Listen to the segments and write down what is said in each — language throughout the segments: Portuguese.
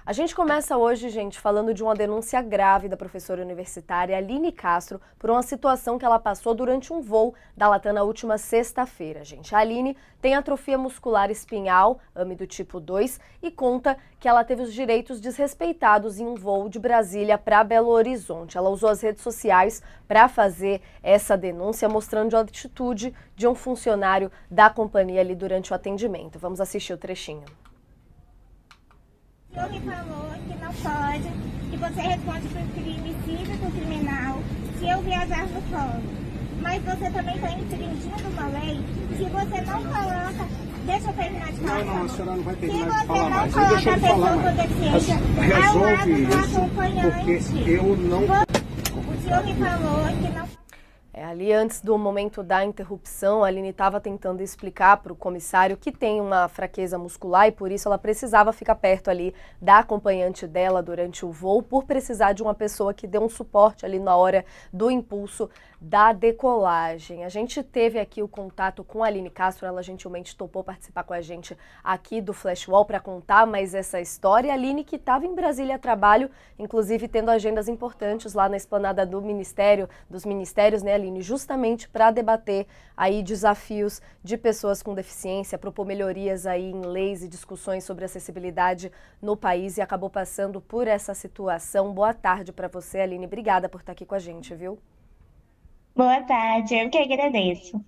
A gente começa hoje, gente, falando de uma denúncia grave da professora universitária Aline Castro por uma situação que ela passou durante um voo da Latam na última sexta-feira, gente. A Aline tem atrofia muscular espinhal, AMI do tipo 2, e conta que ela teve os direitos desrespeitados em um voo de Brasília para Belo Horizonte. Ela usou as redes sociais para fazer essa denúncia, mostrando a atitude de um funcionário da companhia ali durante o atendimento. Vamos assistir o trechinho. O senhor me falou que não pode, que você responde por crime cívico criminal se eu viajar no polo. Mas você também está infringindo uma lei se você não coloca. Deixa eu terminar de falar. Não, a senhora não vai Se terminar você de falar não mais. coloca Deixa a eu falar pessoa com mais. deficiência ao lado Resolve do isso, acompanhante. porque eu não... O senhor me falou que não. Ali antes do momento da interrupção, a Aline estava tentando explicar para o comissário que tem uma fraqueza muscular e por isso ela precisava ficar perto ali da acompanhante dela durante o voo, por precisar de uma pessoa que dê um suporte ali na hora do impulso da decolagem. A gente teve aqui o contato com a Aline Castro, ela gentilmente topou participar com a gente aqui do Flash Wall para contar mais essa história. A Aline que estava em Brasília a trabalho, inclusive tendo agendas importantes lá na esplanada do Ministério, dos Ministérios, né, Aline, justamente para debater aí desafios de pessoas com deficiência, propor melhorias aí em leis e discussões sobre acessibilidade no país e acabou passando por essa situação. Boa tarde para você, Aline. Obrigada por estar aqui com a gente, viu? Boa tarde, eu que agradeço.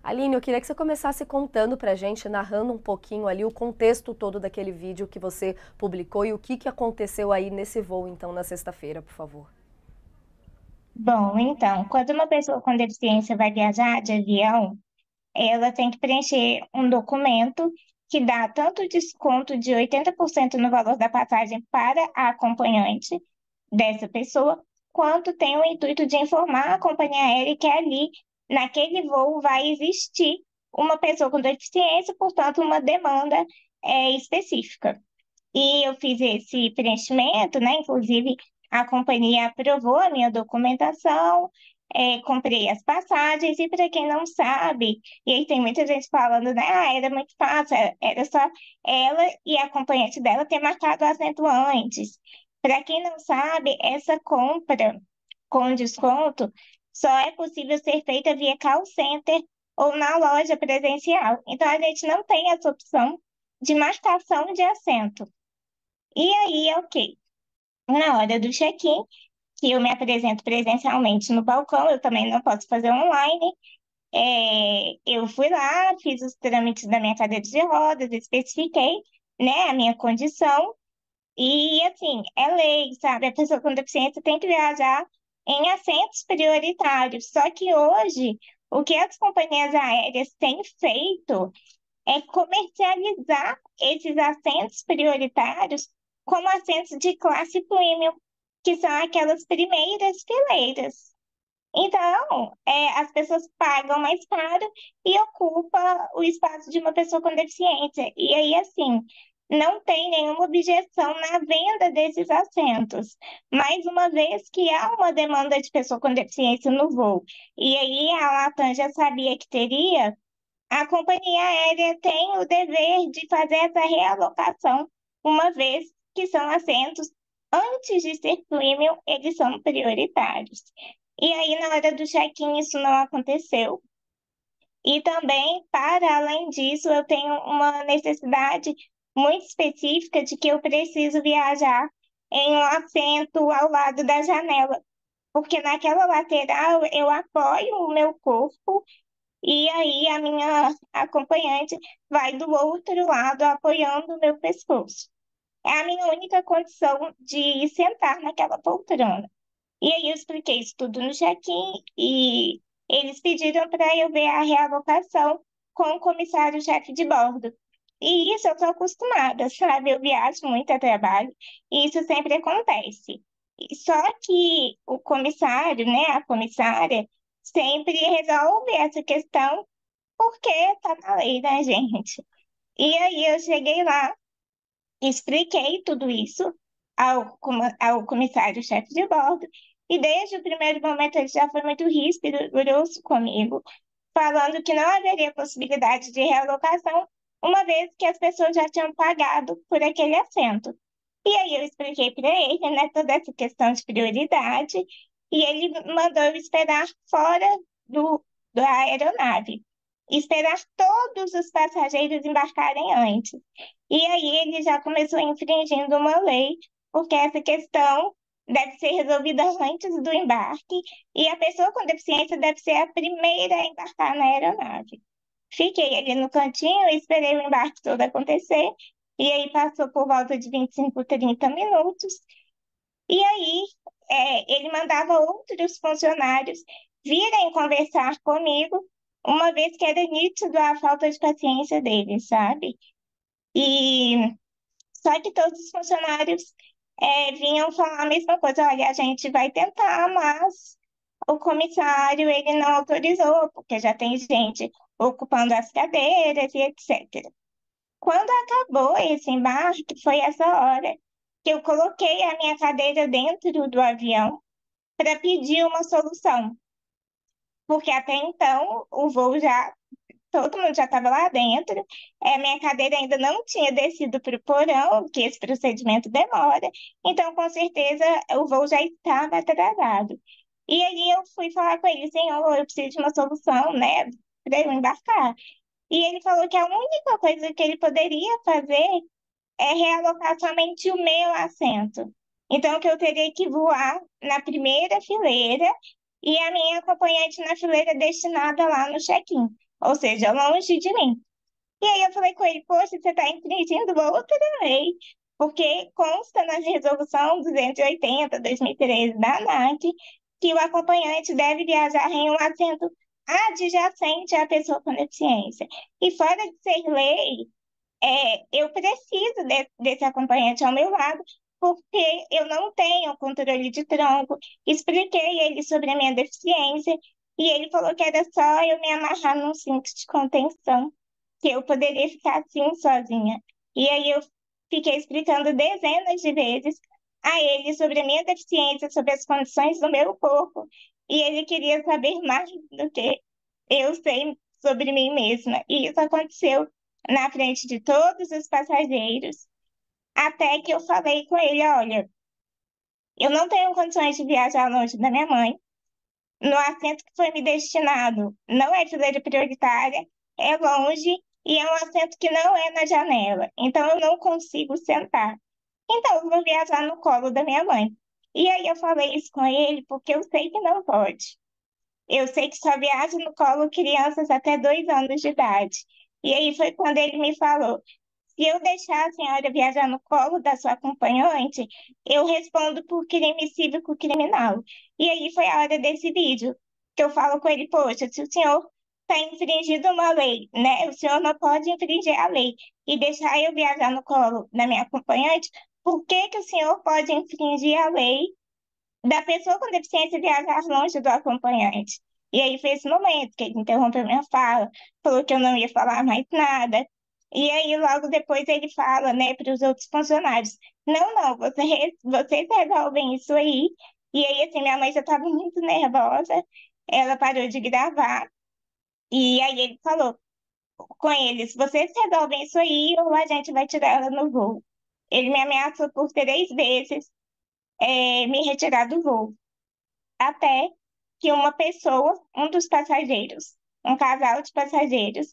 Aline, eu queria que você começasse contando pra gente, narrando um pouquinho ali o contexto todo daquele vídeo que você publicou e o que aconteceu aí nesse voo, então, na sexta-feira, por favor. Bom, então, quando uma pessoa com deficiência vai viajar de avião, ela tem que preencher um documento que dá tanto desconto de 80% no valor da passagem para a acompanhante dessa pessoa, quanto tem o intuito de informar a companhia aérea que ali, naquele voo, vai existir uma pessoa com deficiência, portanto, uma demanda específica. E eu fiz esse preenchimento, né? Inclusive, a companhia aprovou a minha documentação, comprei as passagens, e para quem não sabe, e aí tem muita gente falando, né? Ah, era muito fácil, era só ela e a acompanhante dela ter marcado o assento antes. Para quem não sabe, essa compra com desconto só é possível ser feita via call center ou na loja presencial. Então, a gente não tem essa opção de marcação de assento. E aí é o quê? Na hora do check-in, que eu me apresento presencialmente no balcão, eu também não posso fazer online. Eu fui lá, fiz os trâmites da minha cadeira de rodas, especifiquei, né, a minha condição. E, assim, é lei, sabe? A pessoa com deficiência tem que viajar em assentos prioritários. Só que hoje, o que as companhias aéreas têm feito é comercializar esses assentos prioritários como assentos de classe premium, que são aquelas primeiras fileiras. Então, as pessoas pagam mais caro e ocupa o espaço de uma pessoa com deficiência. E aí, assim, não tem nenhuma objeção na venda desses assentos. Mas uma vez que há uma demanda de pessoa com deficiência no voo, e aí a Latam já sabia que teria, a companhia aérea tem o dever de fazer essa realocação, uma vez que são assentos, antes de ser premium, eles são prioritários. E aí, na hora do check-in, isso não aconteceu. E também, para além disso, eu tenho uma necessidade muito específica de que eu preciso viajar em um assento ao lado da janela, porque naquela lateral eu apoio o meu corpo e aí a minha acompanhante vai do outro lado apoiando o meu pescoço. É a minha única condição de sentar naquela poltrona. E aí eu expliquei isso tudo no check-in e eles pediram para eu ver a realocação com o comissário-chefe de bordo. E isso eu estou acostumada, sabe? Eu viajo muito a trabalho e isso sempre acontece. Só que o comissário, né, a comissária, sempre resolve essa questão porque tá na lei, né, gente? E aí eu cheguei lá, expliquei tudo isso ao comissário-chefe de bordo, e desde o primeiro momento ele já foi muito ríspido, grosso comigo, falando que não haveria possibilidade de realocação, uma vez que as pessoas já tinham pagado por aquele assento. E aí eu expliquei para ele, né, toda essa questão de prioridade, e ele mandou eu esperar fora do, da aeronave, esperar todos os passageiros embarcarem antes. E aí ele já começou infringindo uma lei, porque essa questão deve ser resolvida antes do embarque, e a pessoa com deficiência deve ser a primeira a embarcar na aeronave. Fiquei ali no cantinho, esperei o embarque todo acontecer, e aí passou por volta de 25, 30 minutos, e aí ele mandava outros funcionários virem conversar comigo, uma vez que era nítido a falta de paciência dele, sabe? E só que todos os funcionários vinham falar a mesma coisa, olha, a gente vai tentar, mas o comissário ele não autorizou, porque já tem gente ocupando as cadeiras e etc. Quando acabou esse embarque, foi essa hora que eu coloquei a minha cadeira dentro do avião para pedir uma solução, porque até então o voo já, todo mundo já estava lá dentro, minha cadeira ainda não tinha descido para o porão, que esse procedimento demora, então com certeza o voo já estava atrasado. E aí eu fui falar com ele, senhor, eu preciso de uma solução, né, para eu embarcar. E ele falou que a única coisa que ele poderia fazer é realocar somente o meu assento. Então, que eu teria que voar na primeira fileira e a minha acompanhante na fileira destinada lá no check-in, ou seja, longe de mim. E aí eu falei com ele, poxa, você está infringindo outra lei, porque consta na resolução 280/2013 da ANAC que o acompanhante deve viajar em um assento adjacente à pessoa com deficiência. E fora de ser lei, eu preciso desse acompanhante ao meu lado, porque eu não tenho controle de tronco. Expliquei ele sobre a minha deficiência e ele falou que era só eu me amarrar num cinto de contenção, que eu poderia ficar assim sozinha. E aí eu fiquei explicando dezenas de vezes a ele sobre a minha deficiência, sobre as condições do meu corpo, e ele queria saber mais do que eu sei sobre mim mesma. E isso aconteceu na frente de todos os passageiros, até que eu falei com ele, olha, eu não tenho condições de viajar longe da minha mãe, no assento que foi me destinado não é fileira prioritária, é longe e é um assento que não é na janela, então eu não consigo sentar. Então eu vou viajar no colo da minha mãe. E aí eu falei isso com ele porque eu sei que não pode. Eu sei que só viaja no colo crianças até 2 anos de idade. E aí foi quando ele me falou: se eu deixar a senhora viajar no colo da sua acompanhante, eu respondo por crime cívico criminal. E aí foi a hora desse vídeo, que eu falo com ele, poxa, se o senhor está infringindo uma lei, né? O senhor não pode infringir a lei e deixar eu viajar no colo da minha acompanhante, por que que o senhor pode infringir a lei da pessoa com deficiência viajar longe do acompanhante? E aí foi esse momento que ele interrompeu minha fala, falou que eu não ia falar mais nada. E aí, logo depois, ele fala, né, para os outros funcionários: não, não, vocês resolvem isso aí. E aí, assim, minha mãe já estava muito nervosa, ela parou de gravar. E aí, ele falou com eles: vocês resolvem isso aí ou a gente vai tirar ela no voo. Ele me ameaçou por 3 vezes, me retirar do voo. Até que uma pessoa, um dos passageiros, um casal de passageiros,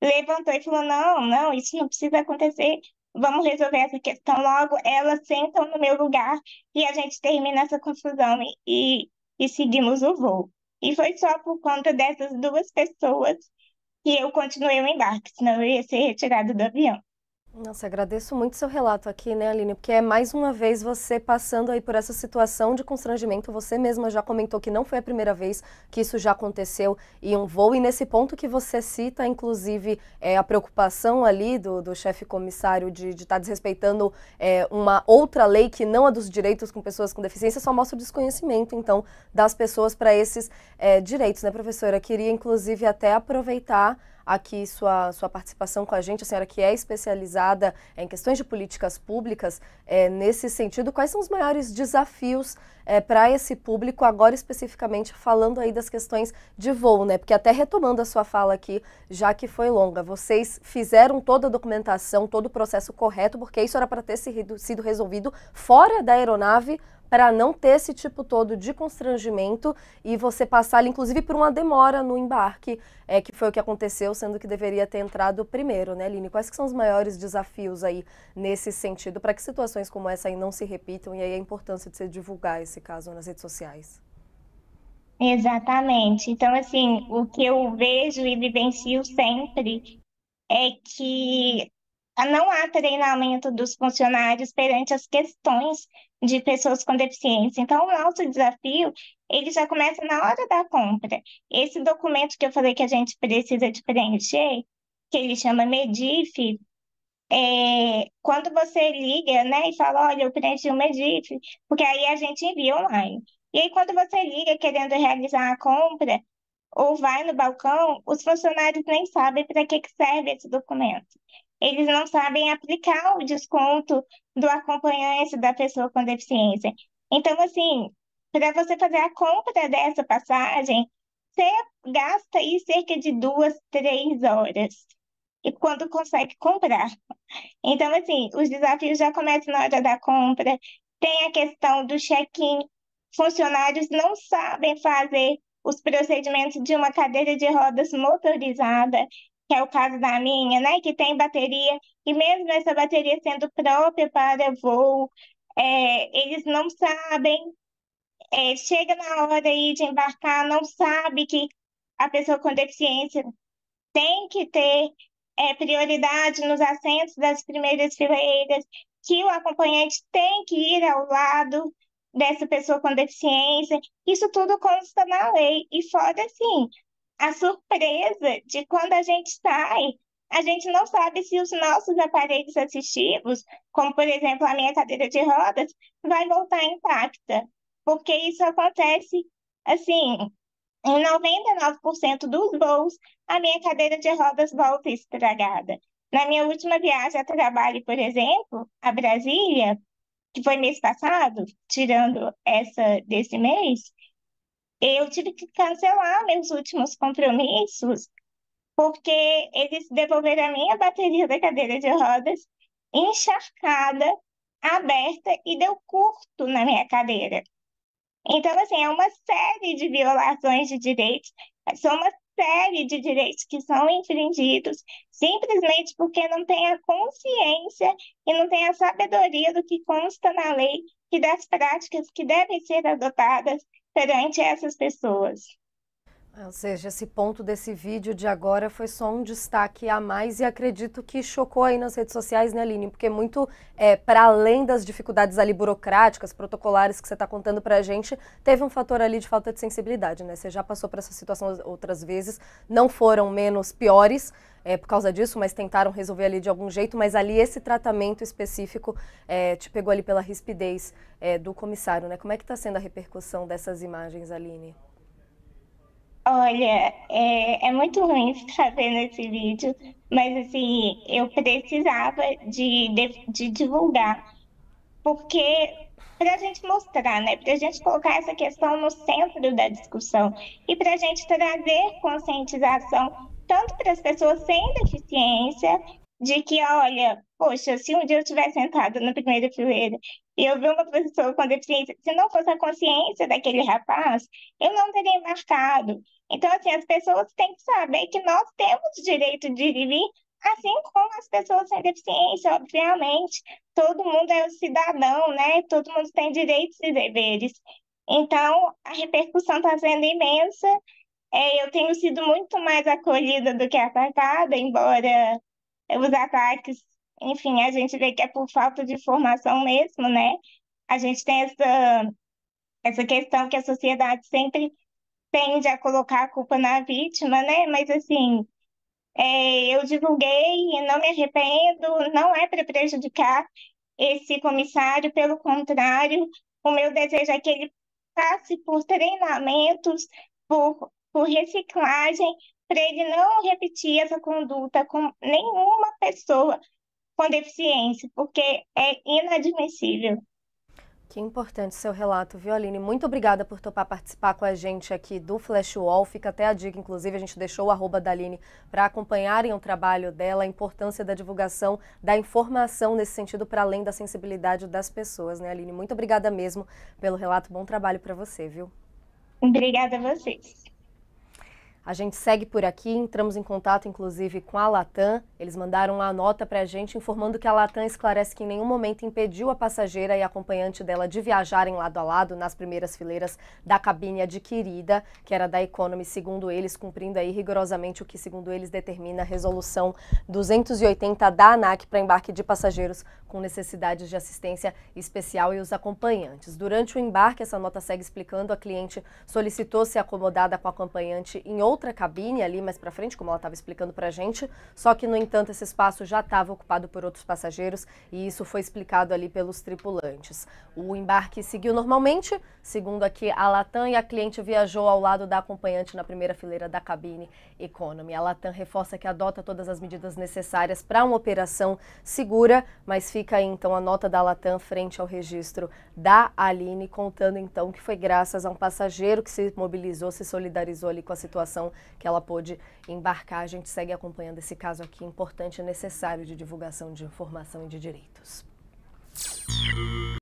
levantou e falou: não, não, isso não precisa acontecer, vamos resolver essa questão logo. Elas sentam no meu lugar e a gente termina essa confusão e seguimos o voo. E foi só por conta dessas 2 pessoas que eu continuei o embarque, senão eu ia ser retirada do avião. Nossa, agradeço muito seu relato aqui, né, Aline? Porque é mais uma vez você passando aí por essa situação de constrangimento. Você mesma já comentou que não foi a primeira vez que isso já aconteceu em um voo. E nesse ponto que você cita, inclusive, a preocupação ali do chefe comissário de estar desrespeitando uma outra lei que não a dos direitos com pessoas com deficiência, só mostra o desconhecimento, então, das pessoas para esses direitos, né, professora? Queria, inclusive, até aproveitar aqui sua participação com a gente, a senhora que é especializada em questões de políticas públicas, nesse sentido, quais são os maiores desafios para esse público, agora especificamente falando aí das questões de voo, né? Porque até retomando a sua fala aqui, já que foi longa, vocês fizeram toda a documentação, todo o processo correto, porque isso era para ter sido resolvido fora da aeronave, para não ter esse tipo todo de constrangimento e você passar, inclusive, por uma demora no embarque, que foi o que aconteceu, sendo que deveria ter entrado primeiro, né, Aline? Quais que são os maiores desafios aí nesse sentido, para que situações como essa aí não se repitam e aí a importância de se divulgar esse caso nas redes sociais? Exatamente. Então, assim, o que eu vejo e vivencio sempre é que não há treinamento dos funcionários perante as questões de pessoas com deficiência. Então, o nosso desafio, ele já começa na hora da compra. Esse documento que eu falei que a gente precisa de preencher, que ele chama MEDIF, quando você liga, né, e fala, olha, eu preenchi o MEDIF, porque aí a gente envia online. E aí, quando você liga querendo realizar a compra, ou vai no balcão, os funcionários nem sabem para que serve esse documento. Eles não sabem aplicar o desconto do acompanhante da pessoa com deficiência. Então, assim, para você fazer a compra dessa passagem, você gasta aí cerca de 2, 3 horas. E quando consegue comprar. Então, assim, os desafios já começam na hora da compra. Tem a questão do check-in. Funcionários não sabem fazer os procedimentos de uma cadeira de rodas motorizada, que é o caso da minha, né, que tem bateria, e mesmo essa bateria sendo própria para voo, eles não sabem, chega na hora aí de embarcar, não sabe que a pessoa com deficiência tem que ter prioridade nos assentos das primeiras fileiras, que o acompanhante tem que ir ao lado dessa pessoa com deficiência. Isso tudo consta na lei. E fora, assim, a surpresa de quando a gente sai, a gente não sabe se os nossos aparelhos assistivos, como por exemplo a minha cadeira de rodas, vai voltar intacta, porque isso acontece assim em 99% dos voos, a minha cadeira de rodas volta estragada. Na minha última viagem a trabalho, por exemplo, a Brasília, que foi mês passado, tirando essa desse mês, eu tive que cancelar meus últimos compromissos, porque eles devolveram a minha bateria da cadeira de rodas encharcada, aberta e deu curto na minha cadeira. Então, assim, é uma série de violações de direitos, são uma série de direitos que são infringidos simplesmente porque não tem a consciência e não tem a sabedoria do que consta na lei e das práticas que devem ser adotadas perante essas pessoas. Ou seja, esse ponto desse vídeo de agora foi só um destaque a mais e acredito que chocou aí nas redes sociais, né, Aline? Porque muito, para além das dificuldades ali burocráticas, protocolares que você está contando para a gente, teve um fator ali de falta de sensibilidade, né? Você já passou por essa situação outras vezes, não foram menos piores, por causa disso, mas tentaram resolver ali de algum jeito, mas ali esse tratamento específico te pegou ali pela rispidez do comissário, né? Como é que está sendo a repercussão dessas imagens, Aline? Olha, é muito ruim ficar vendo esse vídeo, mas assim, eu precisava de divulgar, porque para a gente mostrar, né, para a gente colocar essa questão no centro da discussão e para a gente trazer conscientização tanto para as pessoas sem deficiência, de que, olha, poxa, se um dia eu estiver sentada na primeira fileira e eu ver uma pessoa com deficiência, se não fosse a consciência daquele rapaz, eu não teria embarcado. Então, assim, as pessoas têm que saber que nós temos direito de ir e vir, assim como as pessoas sem deficiência, obviamente. Todo mundo é um cidadão, né? Todo mundo tem direitos e deveres. Então, a repercussão está sendo imensa. Eu tenho sido muito mais acolhida do que atacada, embora os ataques, enfim, a gente vê que é por falta de formação mesmo, né? A gente tem essa questão que a sociedade sempre tende a colocar a culpa na vítima, né? Mas, assim, eu divulguei e não me arrependo, não é para prejudicar esse comissário, pelo contrário, o meu desejo é que ele passe por treinamentos, por reciclagem, para ele não repetir essa conduta com nenhuma pessoa com deficiência, porque é inadmissível. Que importante seu relato, viu, Aline? Muito obrigada por topar participar com a gente aqui do Flash Wall. Fica até a dica, inclusive, a gente deixou o @ da Aline para acompanharem o trabalho dela, a importância da divulgação, da informação nesse sentido, para além da sensibilidade das pessoas, né, Aline? Muito obrigada mesmo pelo relato. Bom trabalho para você, viu? Obrigada a vocês. A gente segue por aqui, entramos em contato inclusive com a Latam. Eles mandaram uma nota para a gente informando que a Latam esclarece que em nenhum momento impediu a passageira e a acompanhante dela de viajarem lado a lado nas primeiras fileiras da cabine adquirida, que era da Economy, segundo eles, cumprindo aí rigorosamente o que, segundo eles, determina a resolução 280 da ANAC para embarque de passageiros com necessidades de assistência especial e os acompanhantes. Durante o embarque, essa nota segue explicando, a cliente solicitou ser acomodada com a acompanhante em outra cabine ali mais para frente, como ela estava explicando para a gente, só que, no entanto, esse espaço já estava ocupado por outros passageiros e isso foi explicado ali pelos tripulantes. O embarque seguiu normalmente, segundo aqui a Latam, e a cliente viajou ao lado da acompanhante na primeira fileira da cabine Economy. A Latam reforça que adota todas as medidas necessárias para uma operação segura, mas fica aí então a nota da Latam frente ao registro da Aline, contando então que foi graças a um passageiro que se mobilizou, se solidarizou ali com a situação, que ela pôde embarcar. A gente segue acompanhando esse caso aqui importante e necessário de divulgação de informação e de direitos.